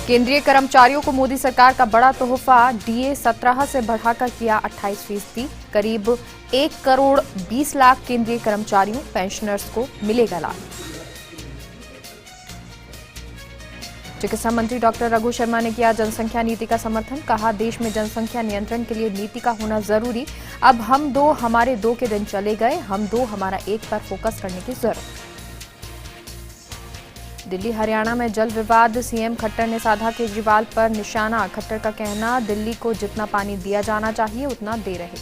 केंद्रीय कर्मचारियों को मोदी सरकार का बड़ा तोहफा, डीए 17 से बढ़ाकर किया 28%। करीब 1 करोड़ 20 लाख केंद्रीय कर्मचारियों, पेंशनर्स को मिलेगा लाभ। चिकित्सा मंत्री डॉक्टर रघु शर्मा ने किया जनसंख्या नीति का समर्थन, कहा देश में जनसंख्या नियंत्रण के लिए नीति का होना जरूरी। अब हम दो हमारे दो के दिन चले गए, हम दो हमारा एक पर फोकस करने की जरूरत। दिल्ली हरियाणा में जल विवाद, सीएम खट्टर ने साधा केजरीवाल पर निशाना। खट्टर का कहना, दिल्ली को जितना पानी दिया जाना चाहिए उतना दे रहे।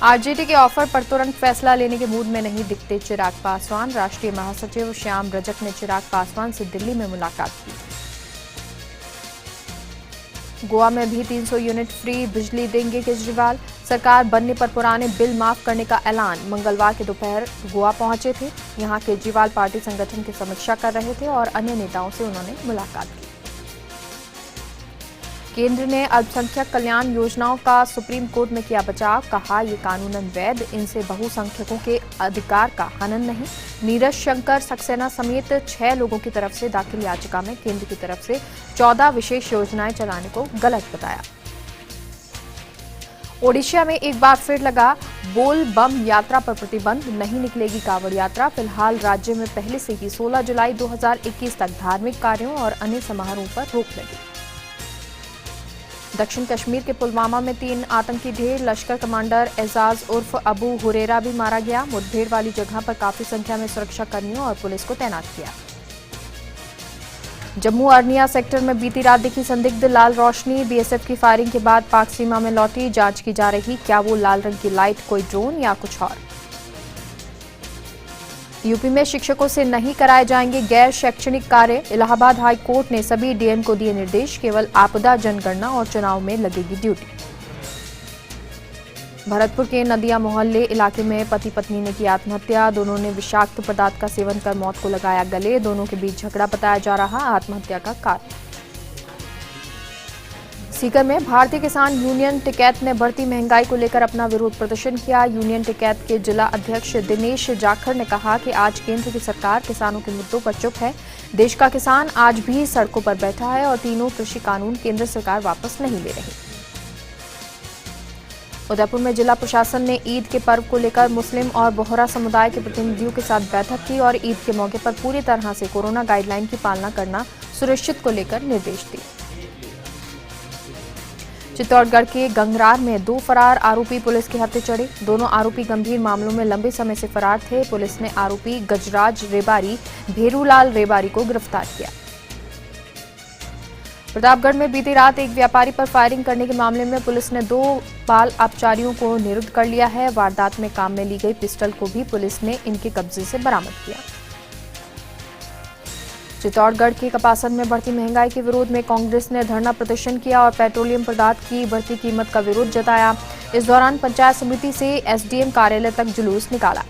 आरजेडी के ऑफर पर तुरंत फैसला लेने के मूड में नहीं दिखते चिराग पासवान। राष्ट्रीय महासचिव श्याम रजक ने चिराग पासवान से दिल्ली में मुलाकात की। गोवा में भी 300 यूनिट फ्री बिजली देंगे केजरीवाल। सरकार बनने पर पुराने बिल माफ करने का ऐलान। मंगलवार के दोपहर गोवा पहुंचे थे। यहां केजरीवाल पार्टी संगठन की समीक्षा कर रहे थे और अन्य नेताओं से उन्होंने मुलाकात की। केंद्र ने अल्पसंख्यक कल्याण योजनाओं का सुप्रीम कोर्ट में किया बचाव, कहा ये कानूनन वैध, इनसे बहुसंख्यकों के अधिकार का हनन नहीं। नीरज शंकर सक्सेना समेत 6 लोगों की तरफ से दाखिल याचिका में केंद्र की तरफ से 14 विशेष योजनाएं चलाने को गलत बताया। ओडिशा में एक बार फिर लगा बोल बम यात्रा पर प्रतिबंध, नहीं निकलेगी कांवड़ यात्रा। फिलहाल राज्य में पहले से ही 16 जुलाई 2021 तक धार्मिक कार्यों और अन्य समारोहों पर रोक लगी। दक्षिण कश्मीर के पुलवामा में 3 आतंकी ढेर, लश्कर कमांडर एजाज उर्फ अबू हुरेरा भी मारा गया। मुठभेड़ वाली जगह पर काफी संख्या में सुरक्षा कर्मियों और पुलिस को तैनात किया। जम्मू अरनिया सेक्टर में बीती रात दिखी संदिग्ध लाल रोशनी, बीएसएफ की फायरिंग के बाद पाक सीमा में लौटी। जांच की जा रही, क्या वो लाल रंग की लाइट कोई ड्रोन या कुछ और। यूपी में शिक्षकों से नहीं कराए जाएंगे गैर शैक्षणिक कार्य। इलाहाबाद हाई कोर्ट ने सभी डीएम को दिए निर्देश, केवल आपदा जनगणना और चुनाव में लगेगी ड्यूटी। भरतपुर के नदिया मोहल्ले इलाके में पति पत्नी ने की आत्महत्या। दोनों ने विषाक्त पदार्थ का सेवन कर मौत को लगाया गले। दोनों के बीच झगड़ा बताया जा रहा आत्महत्या का कारण। सीकर में भारतीय किसान यूनियन टिकैत ने बढ़ती महंगाई को लेकर अपना विरोध प्रदर्शन किया। यूनियन टिकैत के जिला अध्यक्ष दिनेश जाखड़ ने कहा कि आज केंद्र की सरकार किसानों के मुद्दों पर चुप है। देश का किसान आज भी सड़कों पर बैठा है और तीनों कृषि कानून केंद्र सरकार वापस नहीं ले रही। उदयपुर में जिला प्रशासन ने ईद के पर्व को लेकर मुस्लिम और बोहरा समुदाय के प्रतिनिधियों के साथ बैठक की और ईद के मौके पर पूरी तरह से कोरोना गाइडलाइन की पालना करना सुनिश्चित को लेकर निर्देश दिए। चित्तौड़गढ़ के गंगरार में 2 फरार आरोपी पुलिस के हत्थे चढ़े। दोनों आरोपी गंभीर मामलों में लंबे समय से फरार थे। पुलिस ने आरोपी गजराज रेबारी, भेरूलाल रेबारी को गिरफ्तार किया। प्रतापगढ़ में बीती रात एक व्यापारी पर फायरिंग करने के मामले में पुलिस ने 2 बाल अपचारियों को निरुद्ध कर लिया है। वारदात में काम में ली गई पिस्टल को भी पुलिस ने इनके कब्जे से बरामद किया। चित्तौड़गढ़ के कपासन में बढ़ती महंगाई के विरोध में कांग्रेस ने धरना प्रदर्शन किया और पेट्रोलियम पदार्थ की बढ़ती कीमत का विरोध जताया। इस दौरान पंचायत समिति से एसडीएम कार्यालय तक जुलूस निकाला।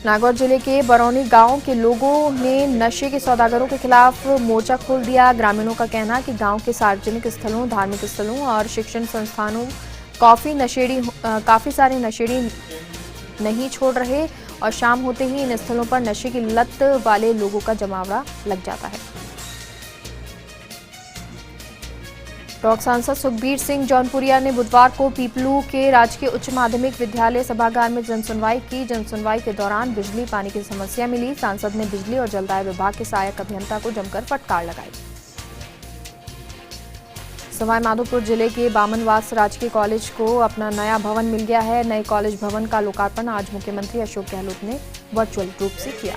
नागौर जिले के बरौनी गांव के लोगों ने नशे के सौदागरों के खिलाफ मोर्चा खोल दिया। ग्रामीणों का कहना है कि गांव के सार्वजनिक स्थलों, धार्मिक स्थलों और शिक्षण संस्थानों काफी सारे नशेड़ी नहीं छोड़ रहे और शाम होते ही इन स्थलों पर नशे की लत वाले लोगों का जमावड़ा लग जाता है। टॉक सांसद सुखबीर सिंह जौनपुरिया ने बुधवार को पीपलू के राजकीय उच्च माध्यमिक विद्यालय सभागार में जनसुनवाई की। जनसुनवाई के दौरान बिजली पानी की समस्या मिली। सांसद ने बिजली और जलदाय विभाग के सहायक अभियंता को जमकर फटकार लगाई। सवाईमाधोपुर जिले के बामनवास राजकीय कॉलेज को अपना नया भवन मिल गया है। नए कॉलेज भवन का लोकार्पण आज मुख्यमंत्री अशोक गहलोत ने वर्चुअल रूप से किया।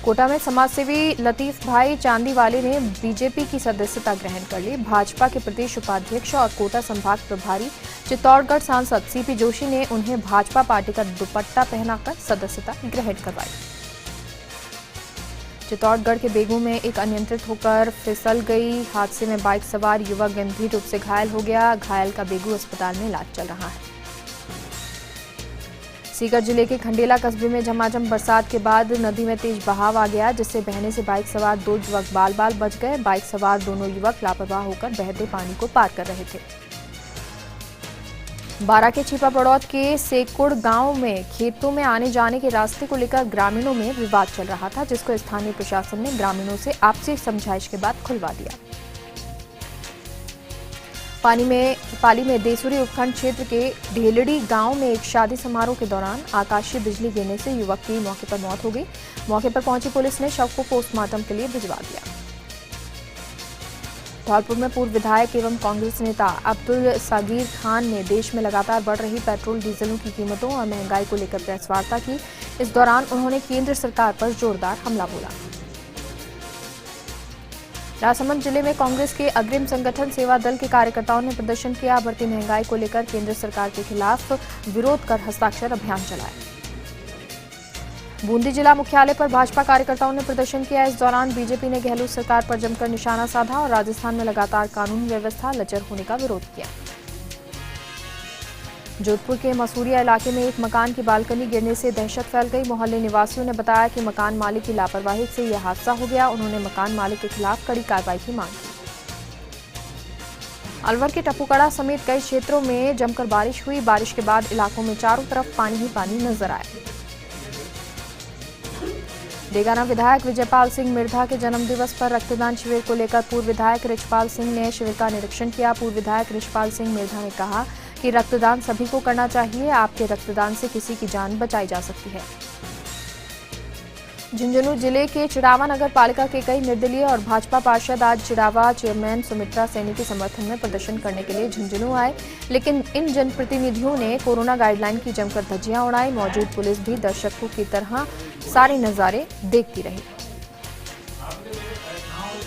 कोटा में समाजसेवी लतीफ भाई चांदीवाले ने बीजेपी की सदस्यता ग्रहण कर ली। भाजपा के प्रदेश उपाध्यक्ष और कोटा संभाग प्रभारी चित्तौड़गढ़ सांसद सीपी जोशी ने उन्हें भाजपा पार्टी का दुपट्टा पहनाकर सदस्यता ग्रहण करवाई। चित्तौड़गढ़ के बेगू में एक अनियंत्रित होकर फिसल गई हादसे में बाइक सवार युवक गंभीर रूप से घायल हो गया। घायल का बेगू अस्पताल में इलाज चल रहा है। सीकर जिले के खंडेला कस्बे में झमाझम बरसात के बाद नदी में तेज बहाव आ गया, जिससे बहने से बाइक सवार 2 युवक बाल बाल बच गए। बाइक सवार दोनों युवक लापरवाह होकर बहते पानी को पार कर रहे थे। बारां के छिपा पड़ौद के सेकुड़ गांव में खेतों में आने जाने के रास्ते को लेकर ग्रामीणों में विवाद चल रहा था, जिसको स्थानीय प्रशासन ने ग्रामीणों से आपसी समझाइश के बाद खुलवा दिया। पाली में देसुरी उपखंड क्षेत्र के ढेलड़ी गांव में एक शादी समारोह के दौरान आकाशीय बिजली गिरने से युवक की मौके पर मौत हो गई। मौके पर पहुंची पुलिस ने शव को पोस्टमार्टम के लिए भिजवा दिया। धौलपुर में पूर्व विधायक एवं कांग्रेस नेता अब्दुल सागिर खान ने देश में लगातार बढ़ रही पेट्रोल डीजलों की कीमतों और महंगाई को लेकर प्रेस वार्ता की। इस दौरान उन्होंने केंद्र सरकार पर जोरदार हमला बोला। राजसमंद जिले में कांग्रेस के अग्रिम संगठन सेवा दल के कार्यकर्ताओं ने प्रदर्शन किया। बढ़ती महंगाई को लेकर केंद्र सरकार के खिलाफ विरोध कर हस्ताक्षर अभियान चलाया। बूंदी जिला मुख्यालय पर भाजपा कार्यकर्ताओं ने प्रदर्शन किया। इस दौरान बीजेपी ने गहलोत सरकार पर जमकर निशाना साधा और राजस्थान में लगातार कानून व्यवस्था लचर होने का विरोध किया। जोधपुर के मसूरिया इलाके में एक मकान की बालकनी गिरने से दहशत फैल गई। मोहल्ले निवासियों ने बताया कि मकान मालिक की लापरवाही से यह हादसा हो गया। उन्होंने मकान मालिक के खिलाफ कड़ी कार्रवाई की मांग की। अलवर के टपुकड़ा समेत कई क्षेत्रों में जमकर बारिश हुई। बारिश के बाद इलाकों में चारों तरफ पानी ही पानी नजर आया। डेगाना विधायक विजयपाल सिंह मिर्धा के जन्मदिवस पर रक्तदान शिविर को लेकर पूर्व विधायक रिचपाल सिंह ने शिविर का निरीक्षण किया। पूर्व विधायक रिचपाल सिंह मिर्धा ने कहा कि रक्तदान सभी को करना चाहिए। आपके रक्तदान से किसी की जान बचाई जा सकती है। झुंझुनू जिले के चिड़ावा नगर पालिका के कई निर्दलीय और भाजपा पार्षद आज चिड़ावा चेयरमैन सुमित्रा सैनी के समर्थन में प्रदर्शन करने के लिए झुंझुनू आए, लेकिन इन जनप्रतिनिधियों ने कोरोना गाइडलाइन की जमकर धज्जियां उड़ाई। मौजूद पुलिस भी दर्शकों की तरह सारे नजारे देखती रही।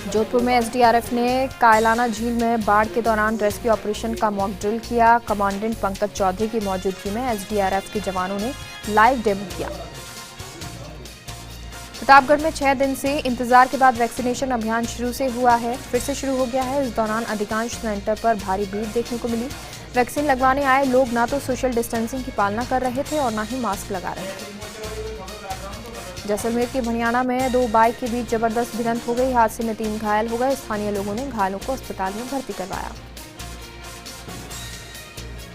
जोधपुर में एसडीआरएफ ने कायलाना झील में बाढ़ के दौरान रेस्क्यू ऑपरेशन का मॉक ड्रिल किया। कमांडेंट पंकज चौधरी की मौजूदगी में एसडीआरएफ के जवानों ने लाइव डेमो किया। प्रतापगढ़ में 6 दिन से इंतजार के बाद वैक्सीनेशन अभियान फिर से शुरू हो गया है। इस दौरान अधिकांश सेंटर पर भारी भीड़ देखने को मिली। वैक्सीन लगवाने आए लोग ना तो सोशल डिस्टेंसिंग की पालना कर रहे थे और ना ही मास्क लगा रहे थे। जैसलमेर के भनियाना में 2 बाइक के बीच जबरदस्त भिड़ंत हो गई। हादसे में 3 घायल हो गए। स्थानीय लोगों ने घायलों को अस्पताल में भर्ती करवाया।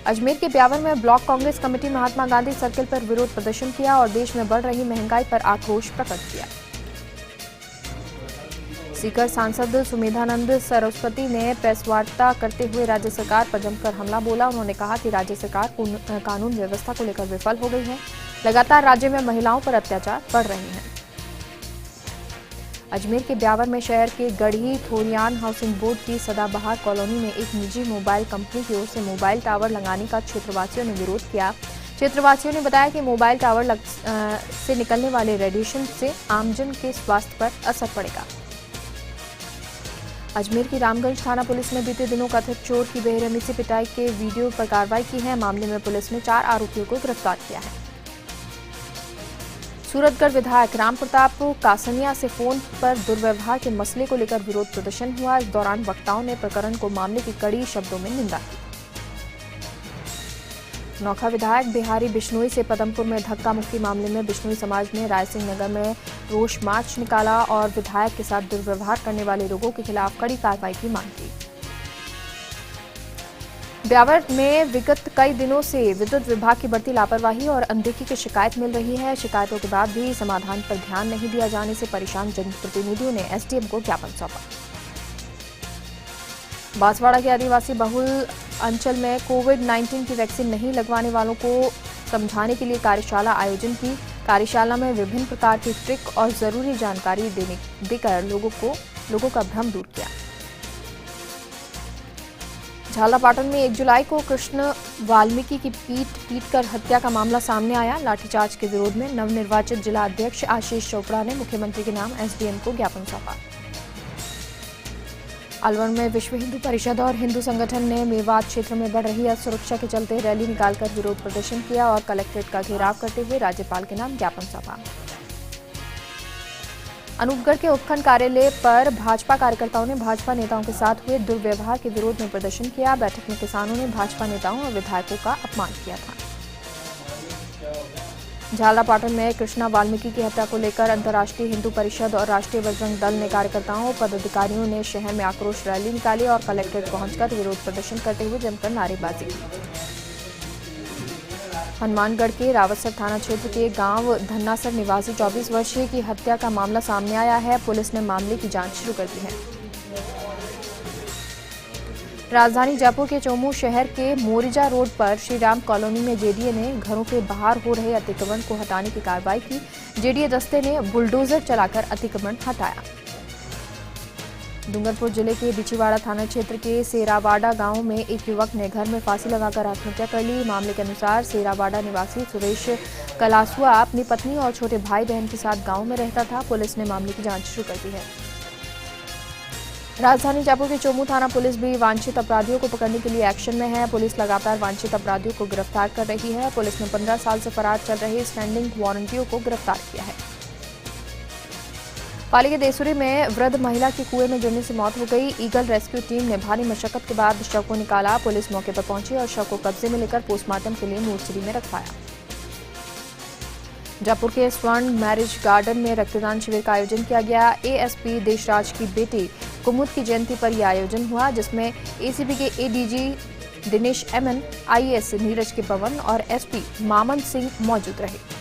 अजमेर के ब्यावर में block Congress committee Mahatma Gandhi circle पर विरोध प्रदर्शन किया और देश में बढ़ रही महंगाई पर आक्रोश प्रकट किया। सीकर सांसद सुमेधानंद सरस्वती ने प्रेस वार्ता करते हुए राज्य सरकार पर जमकर हमला बोला। उन्होंने कहा कि राज्य सरकार कानून व्यवस्था को लेकर विफल हो गई है। लगातार राज्य में महिलाओं पर अत्याचार बढ़ रहे हैं। अजमेर के ब्यावर में शहर के गढ़ी थोरियान हाउसिंग बोर्ड की सदाबहार कॉलोनी में एक निजी मोबाइल कंपनी की ओर से मोबाइल टावर लगाने का क्षेत्रवासियों ने विरोध किया। क्षेत्रवासियों ने बताया कि मोबाइल टावर से निकलने वाले रेडिएशन से आमजन के स्वास्थ्य पर असर पड़ेगा। अजमेर की रामगंज थाना पुलिस ने बीते दिनों कथित चोर की बेरहमी से पिटाई के वीडियो पर कार्रवाई की है। मामले में पुलिस ने 4 आरोपियों को गिरफ्तार किया है। सूरतगढ़ विधायक रामप्रताप कासनिया से फोन पर दुर्व्यवहार के मसले को लेकर विरोध प्रदर्शन हुआ। इस दौरान वक्ताओं ने प्रकरण को मामले की कड़ी शब्दों में निंदा की। नौखा विधायक बिहारी बिश्नोई से पदमपुर में धक्का मुक्की मामले में बिश्नोई समाज ने रायसिंह नगर में रोष मार्च निकाला और विधायक के साथ दुर्व्यवहार करने वाले लोगों के खिलाफ कड़ी कार्रवाई की मांग की। ब्यावर में विगत कई दिनों से विद्युत विभाग की बढ़ती लापरवाही और अनदेखी की शिकायत मिल रही है। शिकायतों के बाद भी समाधान पर ध्यान नहीं दिया जाने से परेशान जनप्रतिनिधियों ने एसडीएम को ज्ञापन सौंपा। बांसवाड़ा के आदिवासी बहुल अंचल में कोविड-19 की वैक्सीन नहीं लगवाने वालों को समझाने के लिए कार्यशाला आयोजन की। कार्यशाला में विभिन्न प्रकार की ट्रिक और जरूरी जानकारी देकर लोगों का भ्रम दूर किया। झालापाटन में 1 जुलाई को कृष्ण वाल्मीकि की पीटकर हत्या का मामला सामने आया। लाठीचार्ज के विरोध में नवनिर्वाचित जिला अध्यक्ष आशीष चोपड़ा ने मुख्यमंत्री के नाम एसडीएम को ज्ञापन सौंपा। अलवर में विश्व हिंदू परिषद और हिंदू संगठन ने मेवात क्षेत्र में बढ़ रही असुरक्षा के चलते रैली निकालकर विरोध प्रदर्शन किया और कलेक्ट्रेट का घेराव करते हुए राज्यपाल के नाम ज्ञापन सौंपा। अनूपगढ़ के उपखंड कार्यालय पर भाजपा कार्यकर्ताओं ने भाजपा नेताओं के साथ हुए दुर्व्यवहार के विरोध में प्रदर्शन किया। बैठक में किसानों ने भाजपा नेताओं और विधायकों का अपमान किया था। झालापाटन में कृष्णा वाल्मीकि की हत्या को लेकर अंतर्राष्ट्रीय हिंदू परिषद और राष्ट्रीय बजरंग दल ने कार्यकर्ताओं और पदाधिकारियों ने शहर में आक्रोश रैली निकाली और कलेक्ट्रेट पहुंचकर विरोध प्रदर्शन करते हुए जमकर नारेबाजी की। हनुमानगढ़ के रावतसर थाना क्षेत्र के गांव धन्नासर निवासी 24 वर्षीय की हत्या का मामला सामने आया है। पुलिस ने मामले की जांच शुरू कर दी है। राजधानी जयपुर के चोमू शहर के मोरिजा रोड पर श्रीराम कॉलोनी में जेडीए ने घरों के बाहर हो रहे अतिक्रमण को हटाने की कार्रवाई की। जेडीए दस्ते ने बुलडोजर चलाकर अतिक्रमण हटाया। डूंगरपुर जिले के बिछीवाड़ा थाना क्षेत्र के सेरावाड़ा गांव में एक युवक ने घर में फांसी लगाकर आत्महत्या कर ली। मामले के अनुसार सेरावाड़ा निवासी सुरेश कलासुआ अपनी पत्नी और छोटे भाई बहन के साथ गांव में रहता था। पुलिस ने मामले की जांच शुरू कर दी है। राजधानी जयपुर की चोमू थाना पुलिस भी वांछित अपराधियों को पकड़ने के लिए एक्शन में है। पुलिस लगातार वांछित अपराधियों को गिरफ्तार कर रही है। पुलिस ने 15 साल से फरार चल रहे स्टैंडिंग वारंटियों को गिरफ्तार किया है। पाली के देसुरी में वृद्ध महिला की कुएं में गिरने से मौत हो गई। ईगल रेस्क्यू टीम ने भारी मशक्कत के बाद शव को निकाला। पुलिस मौके पर पहुंची और शव को कब्जे में लेकर पोस्टमार्टम के लिए मोर्चरी में रखवाया। जयपुर के स्वर्ण मैरिज गार्डन में रक्तदान शिविर का आयोजन किया गया। एएसपी देशराज की बेटी कुमुद की जयंती पर यह आयोजन हुआ, जिसमें एसीबी के ADG Dinesh MN, IAS Neeraj K Pawan और एसपी मामन सिंह मौजूद रहे।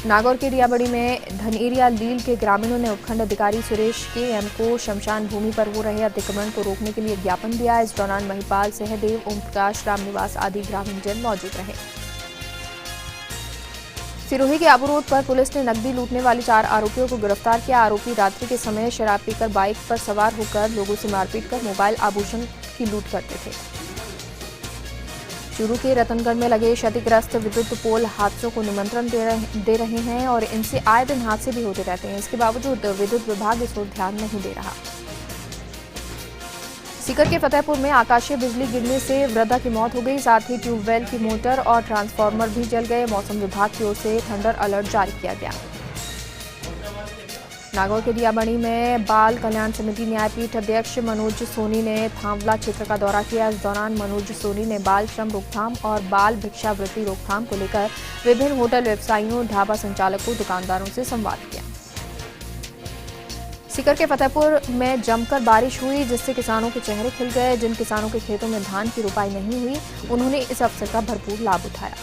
नागौर के रियाबड़ी में धनेरिया लील के ग्रामीणों ने उपखंड अधिकारी सुरेश के एम को शमशान भूमि पर हो रहे अतिक्रमण को रोकने के लिए ज्ञापन दिया। इस दौरान महिपाल, सहदेव, ओम प्रकाश, रामनिवास आदि ग्रामीणजन मौजूद रहे। सिरोही के आबू रोड पर पुलिस ने नकदी लूटने वाले 4 आरोपियों को गिरफ्तार किया। आरोपी रात्रि के समय शराब पीकर बाइक पर सवार होकर लोगों से मारपीट कर मोबाइल आभूषण की लूट करते थे। चूरू के रतनगढ़ में लगे क्षतिग्रस्त विद्युत पोल हादसों को निमंत्रण दे रहे हैं और इनसे आए दिन हादसे भी होते रहते हैं। इसके बावजूद विद्युत विभाग इस ओर ध्यान नहीं दे रहा। सीकर के फतेहपुर में आकाशीय बिजली गिरने से वृद्धा की मौत हो गई। साथ ही ट्यूबवेल की मोटर और ट्रांसफार्मर भी जल गए। मौसम विभाग की ओर से थंडर अलर्ट जारी किया गया। नागौर के दियाबड़ी में बाल कल्याण समिति न्यायपीठ अध्यक्ष मनोज सोनी ने थांवला क्षेत्र का दौरा किया। इस दौरान मनोज सोनी ने बाल श्रम रोकथाम और बाल भिक्षावृत्ति रोकथाम को लेकर विभिन्न होटल व्यवसायियों, ढाबा संचालकों, दुकानदारों से संवाद किया। सीकर के फतेहपुर में जमकर बारिश हुई, जिससे किसानों के चेहरे खिल गए। जिन किसानों के खेतों में धान की रुपाई नहीं हुई, उन्होंने इस अवसर का भरपूर लाभ उठाया।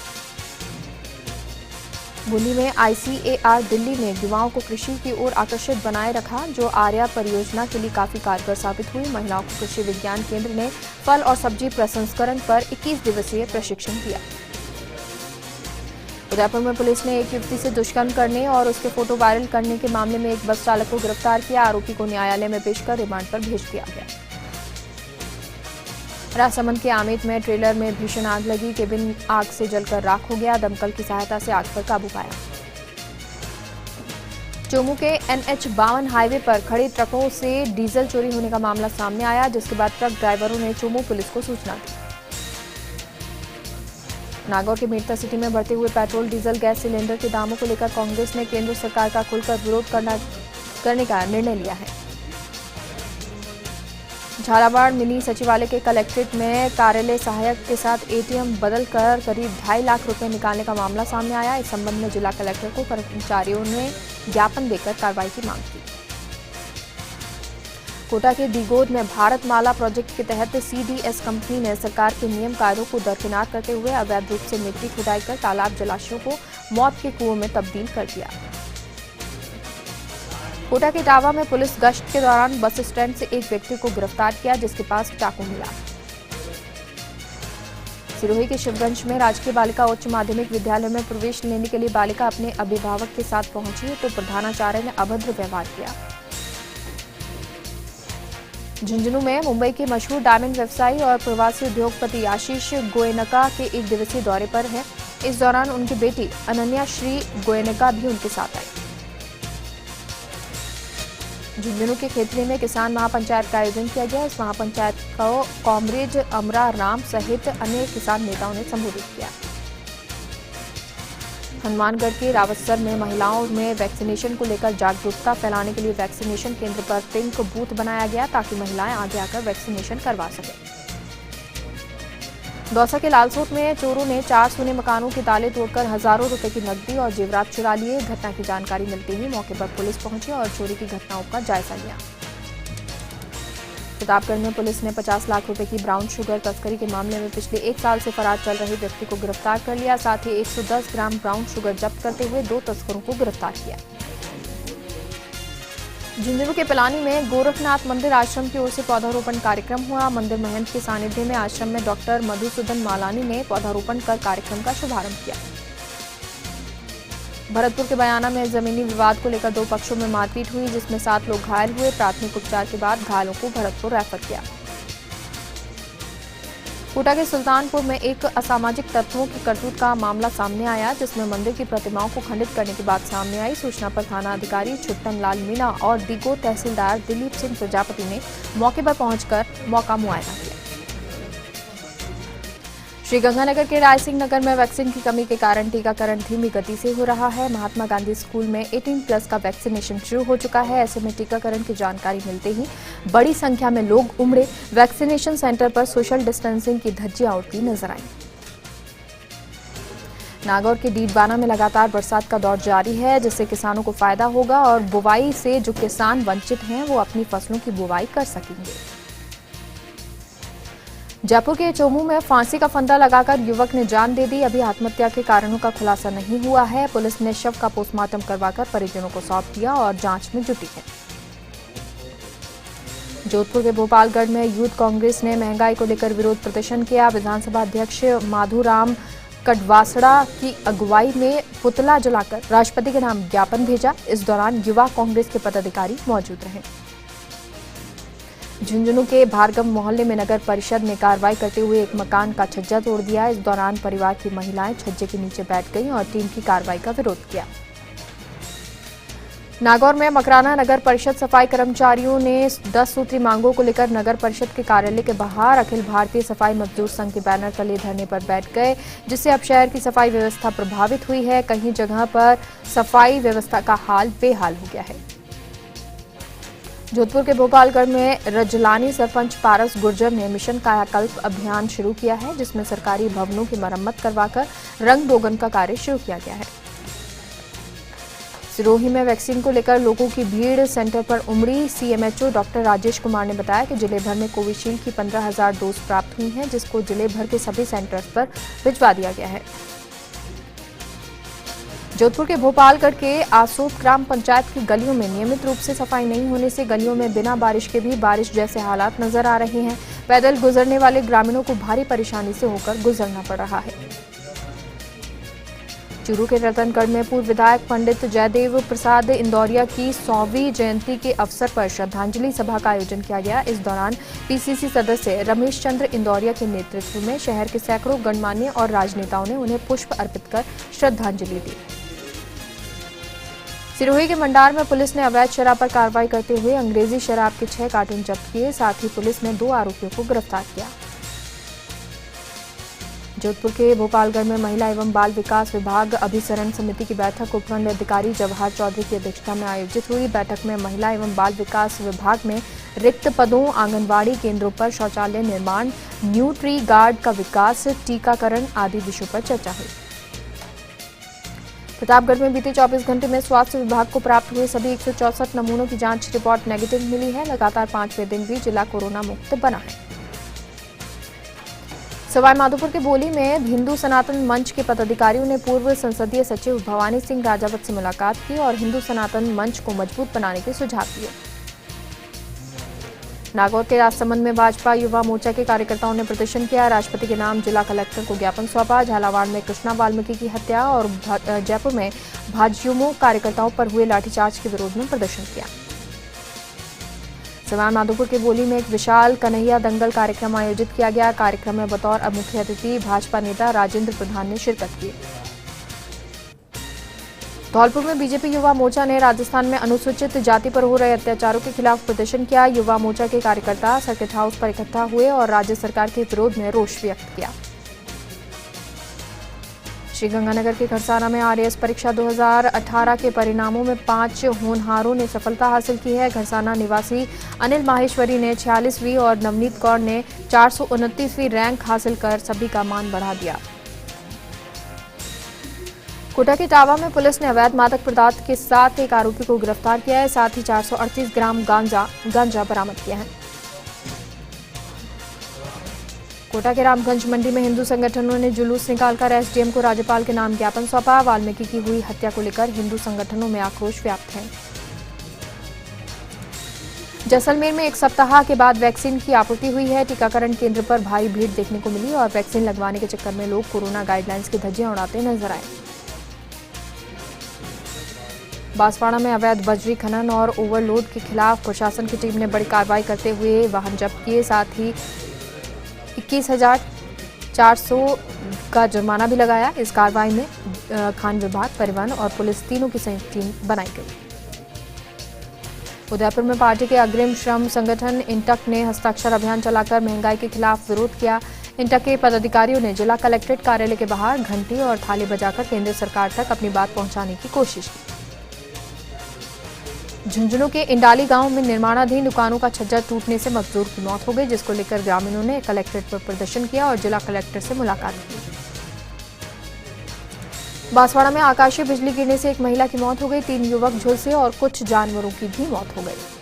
बूंदी में आईसीएआर दिल्ली ने युवाओं को कृषि की ओर आकर्षित बनाए रखा, जो आर्या परियोजना के लिए काफी कारगर साबित हुई। महिलाओं को कृषि विज्ञान केंद्र ने फल और सब्जी प्रसंस्करण पर 21 दिवसीय प्रशिक्षण दिया। उदयपुर में पुलिस ने एक युवती से दुष्कर्म करने और उसके फोटो वायरल करने के मामले में एक बस चालक को गिरफ्तार किया। आरोपी को न्यायालय में पेश कर रिमांड पर भेज दिया गया। राजसमंद के आमेट में ट्रेलर में भीषण आग लगी। केबिन आग से जलकर राख हो गया। दमकल की सहायता से आग पर काबू पाया। चोमू के NH-52 हाईवे पर खड़े ट्रकों से डीजल चोरी होने का मामला सामने आया, जिसके बाद ट्रक ड्राइवरों ने चोमू पुलिस को सूचना दी। नागौर के मेड़ता सिटी में बढ़ते हुए पेट्रोल, डीजल, गैस सिलेंडर के दामों को लेकर कांग्रेस ने केंद्र सरकार का खुलकर विरोध करने का निर्णय लिया है। झालावाड़ मिनी सचिवालय के कलेक्ट्रेट में कार्यालय सहायक के साथ एटीएम बदलकर करीब 2.5 लाख रुपए निकालने का मामला सामने आया। इस संबंध में जिला कलेक्टर को कर्मचारियों ने ज्ञापन देकर कार्रवाई की मांग की। कोटा के दिगोद में भारतमाला प्रोजेक्ट के तहत CDS कंपनी ने सरकार के नियम कायदों को दरकिनार करते हुए अवैध रूप से मिट्टी खुदाई कर तालाब, जलाशयों को मौत के कुओं में तब्दील कर दिया। कोटा के टावा में पुलिस गश्त के दौरान बस स्टैंड से एक व्यक्ति को गिरफ्तार किया, जिसके पास चाकू मिला। सिरोही के शिवगंज में राजकीय बालिका उच्च माध्यमिक विद्यालय में प्रवेश लेने के लिए बालिका अपने अभिभावक के साथ पहुंची तो प्रधानाचार्य ने अभद्र व्यवहार किया। झुंझुनू में मुंबई के मशहूर डायमंड व्यवसायी और प्रवासी उद्योगपति आशीष गोयनका के 1 दिवसीय दौरे पर है। इस दौरान उनकी बेटी अनन्या श्री गोयनका भी उनके साथ आई। झुंझुनू के खेतरी में किसान महापंचायत का आयोजन किया गया। इस महापंचायत को कॉमरेज अमरा राम सहित अन्य किसान नेताओं ने संबोधित किया। हनुमानगढ़ के रावतसर में महिलाओं में वैक्सीनेशन को लेकर जागरूकता फैलाने के लिए वैक्सीनेशन केंद्र पर पिंक बूथ बनाया गया, ताकि महिलाएं आगे आकर वैक्सीनेशन करवा सकें। दौसा के लालसोट में चोरों ने 4 सूने मकानों के ताले तोड़कर हजारों रुपए की नकदी और जेवरात चुरा लिए। घटना की जानकारी मिलते ही मौके पर पुलिस पहुंची और चोरी की घटनाओं का जायजा लिया। प्रतापगढ़ में पुलिस ने 50 लाख रुपए की ब्राउन शुगर तस्करी के मामले में पिछले 1 साल से फरार चल रहे व्यक्ति को गिरफ्तार कर लिया। साथ ही 110 ग्राम ब्राउन शुगर जब्त करते हुए 2 तस्करों को गिरफ्तार किया। झुंझुनू के पिलानी में गोरखनाथ मंदिर आश्रम की ओर से पौधारोपण कार्यक्रम हुआ। मंदिर महंत के सानिध्य में आश्रम में डॉक्टर मधुसूदन मालानी ने पौधारोपण कर कार्यक्रम का शुभारंभ किया। भरतपुर के बयाना में जमीनी विवाद को लेकर 2 पक्षों में मारपीट हुई, जिसमें 7 लोग घायल हुए। प्राथमिक उपचार के बाद घायलों को भरतपुर रेफर किया। कोटा के सुल्तानपुर में एक असामाजिक तत्वों की करतूत का मामला सामने आया, जिसमें मंदिर की प्रतिमाओं को खंडित करने की बात सामने आई। सूचना पर थाना अधिकारी छुट्टन लाल मीणा और दिगो तहसीलदार दिलीप सिंह प्रजापति ने मौके पर पहुंचकर मौका मुआयना किया। श्रीगंगानगर के रायसिंह नगर में वैक्सीन की कमी के कारण टीकाकरण धीमी गति से हो रहा है। महात्मा गांधी स्कूल में 18+ का वैक्सीनेशन शुरू हो चुका है। ऐसे में टीकाकरण की जानकारी मिलते ही बड़ी संख्या में लोग उमड़े। वैक्सीनेशन सेंटर पर सोशल डिस्टेंसिंग की धज्जियां उड़ती नजर आई। नागौर के डीडवाना में लगातार बरसात का दौर जारी है, जिससे किसानों को फायदा होगा और बुवाई से जो किसान वंचित हैं वो अपनी फसलों की बुवाई कर सकेंगे। जयपुर के चोमू में फांसी का फंदा लगाकर युवक ने जान दे दी। अभी आत्महत्या के कारणों का खुलासा नहीं हुआ है। पुलिस ने शव का पोस्टमार्टम करवाकर परिजनों को सौंप दिया और जांच में जुटी है। जोधपुर के भोपालगढ़ में यूथ कांग्रेस ने महंगाई को लेकर विरोध प्रदर्शन किया। विधानसभा अध्यक्ष माधुराम कटवासड़ा की अगुवाई में पुतला जलाकर राष्ट्रपति के नाम ज्ञापन भेजा। इस दौरान युवा कांग्रेस के पदाधिकारी मौजूद रहे। झुंझुनू के भार्गव मोहल्ले में नगर परिषद ने कार्रवाई करते हुए एक मकान का छज्जा तोड़ दिया। इस दौरान परिवार की महिलाएं छज्जे के नीचे बैठ गईं और टीम की कार्रवाई का विरोध किया। नागौर में मकराना नगर परिषद सफाई कर्मचारियों ने 10 सूत्री मांगों को लेकर नगर परिषद के कार्यालय के बाहर अखिल भारतीय सफाई मजदूर संघ के बैनर तले धरने पर बैठ गए, जिससे अब शहर की सफाई व्यवस्था प्रभावित हुई है। कहीं जगह पर सफाई व्यवस्था का हाल बेहाल हो गया है। जोधपुर के भोपालगढ़ में रजलानी सरपंच पारस गुर्जर ने मिशन कायाकल्प अभियान शुरू किया है, जिसमें सरकारी भवनों की मरम्मत करवाकर रंग रोगन का कार्य शुरू किया गया है। सिरोही में वैक्सीन को लेकर लोगों की भीड़ सेंटर पर उमड़ी। सीएमएचओ डॉक्टर राजेश कुमार ने बताया कि जिले भर में कोविशील्ड की 15,000 डोज प्राप्त हुई हैं, जिसको जिले भर के सभी सेंटर्स पर भिजवा दिया गया है। जोधपुर के भोपालगढ़ के आसोप ग्राम पंचायत की गलियों में नियमित रूप से सफाई नहीं होने से गलियों में बिना बारिश के भी बारिश जैसे हालात नजर आ रहे हैं। पैदल गुजरने वाले ग्रामीणों को भारी परेशानी से होकर गुजरना पड़ रहा है। चूरू के रतनगढ़ में पूर्व विधायक पंडित जयदेव प्रसाद इंदौरिया की 100वीं जयंती के अवसर पर श्रद्धांजलि सभा का आयोजन किया गया। इस दौरान पीसीसी सदस्य रमेश चंद्र इंदौरिया के नेतृत्व में शहर के सैकड़ों गणमान्य और राजनेताओं ने उन्हें पुष्प अर्पित कर श्रद्धांजलि दी। सिरोही के मंडार में पुलिस ने अवैध शराब पर कार्रवाई करते हुए अंग्रेजी शराब के 6 कार्टून जब्त किए। साथ ही पुलिस ने 2 आरोपियों को गिरफ्तार किया। जोधपुर के भोपालगढ़ में महिला एवं बाल विकास विभाग अभिसरण समिति की बैठक उपखंड अधिकारी जवाहर चौधरी की अध्यक्षता में आयोजित हुई। बैठक में महिला एवं बाल विकास विभाग में रिक्त पदों, आंगनबाड़ी केंद्रों पर शौचालय निर्माण, न्यूट्री गार्ड का विकास, टीकाकरण आदि विषयों पर चर्चा हुई। प्रतापगढ़ में बीते 24 घंटे में स्वास्थ्य विभाग को प्राप्त हुए सभी 164 नमूनों की जांच रिपोर्ट नेगेटिव मिली है। लगातार 5वें दिन भी जिला कोरोना मुक्त बना है। सवाई माधोपुर के बोली में हिंदू सनातन मंच के पदाधिकारियों ने पूर्व संसदीय सचिव भवानी सिंह राजावत से मुलाकात की और हिंदू सनातन मंच को मजबूत बनाने के सुझाव दिए। नागौर के राजसमंद में भाजपा युवा मोर्चा के कार्यकर्ताओं ने प्रदर्शन किया। राष्ट्रपति के नाम जिला कलेक्टर को ज्ञापन सौंपा। झालावाड़ में कृष्णा वाल्मीकि की हत्या और जयपुर में भाजयुमो कार्यकर्ताओं पर हुए लाठीचार्ज के विरोध में प्रदर्शन किया। सवाई माधोपुर के बोली में एक विशाल कन्हैया दंगल कार्यक्रम आयोजित किया गया। कार्यक्रम में बतौर मुख्य अतिथि भाजपा नेता राजेंद्र प्रधान ने शिरकत की। धौलपुर में बीजेपी युवा मोर्चा ने राजस्थान में अनुसूचित जाति पर हो रहे अत्याचारों के खिलाफ प्रदर्शन किया। युवा मोर्चा के कार्यकर्ता सर्किट हाउस पर इकट्ठा हुए और राज्य सरकार के विरोध में रोष व्यक्त किया। श्रीगंगानगर के खरसाना में आरएएस परीक्षा 2018 के परिणामों में 5 होनहारों ने सफलता हासिल की है। खरसाना निवासी अनिल माहेश्वरी ने 46वीं और नवनीत कौर ने 429वीं रैंक हासिल कर सभी का मान बढ़ा दिया। कोटा के टावा में पुलिस ने अवैध मादक पदार्थ के साथ एक आरोपी को गिरफ्तार किया है। साथ ही 438 ग्राम गांजा बरामद किया है। कोटा के रामगंज मंडी में हिंदू संगठनों ने जुलूस निकालकर एसडीएम को राज्यपाल के नाम ज्ञापन सौंपा। वाल्मीकि की हुई हत्या को लेकर हिंदू संगठनों में आक्रोश व्याप्त है। जैसलमेर में एक सप्ताह के बाद वैक्सीन की आपूर्ति हुई है। टीकाकरण केंद्र पर भारी भीड़ देखने को मिली और वैक्सीन लगवाने के चक्कर में लोग कोरोना गाइडलाइंस की धज्जियां उड़ाते नजर आए। बांसवाड़ा में अवैध बजरी खनन और ओवरलोड के खिलाफ प्रशासन की टीम ने बड़ी कार्रवाई करते हुए वाहन जब्त किए। साथ ही 21,400 का जुर्माना भी लगाया। इस कार्रवाई में खान विभाग, परिवहन और पुलिस तीनों की संयुक्त टीम बनाई गई। उदयपुर में पार्टी के अग्रिम श्रम संगठन इंटक ने हस्ताक्षर अभियान चलाकर महंगाई के खिलाफ विरोध किया। इंटक के पदाधिकारियों ने जिला कलेक्ट्रेट कार्यालय के बाहर घंटी और थाली बजाकर केंद्र सरकार तक अपनी बात पहुंचाने की कोशिश की। झुंझुनू के इंडाली गांव में निर्माणाधीन दुकानों का छज्जा टूटने से मजदूर की मौत हो गई, जिसको लेकर ग्रामीणों ने कलेक्ट्रेट पर प्रदर्शन किया और जिला कलेक्टर से मुलाकात की। बांसवाड़ा में आकाशीय बिजली गिरने से एक महिला की मौत हो गई। 3 युवक झुलसे और कुछ जानवरों की भी मौत हो गई।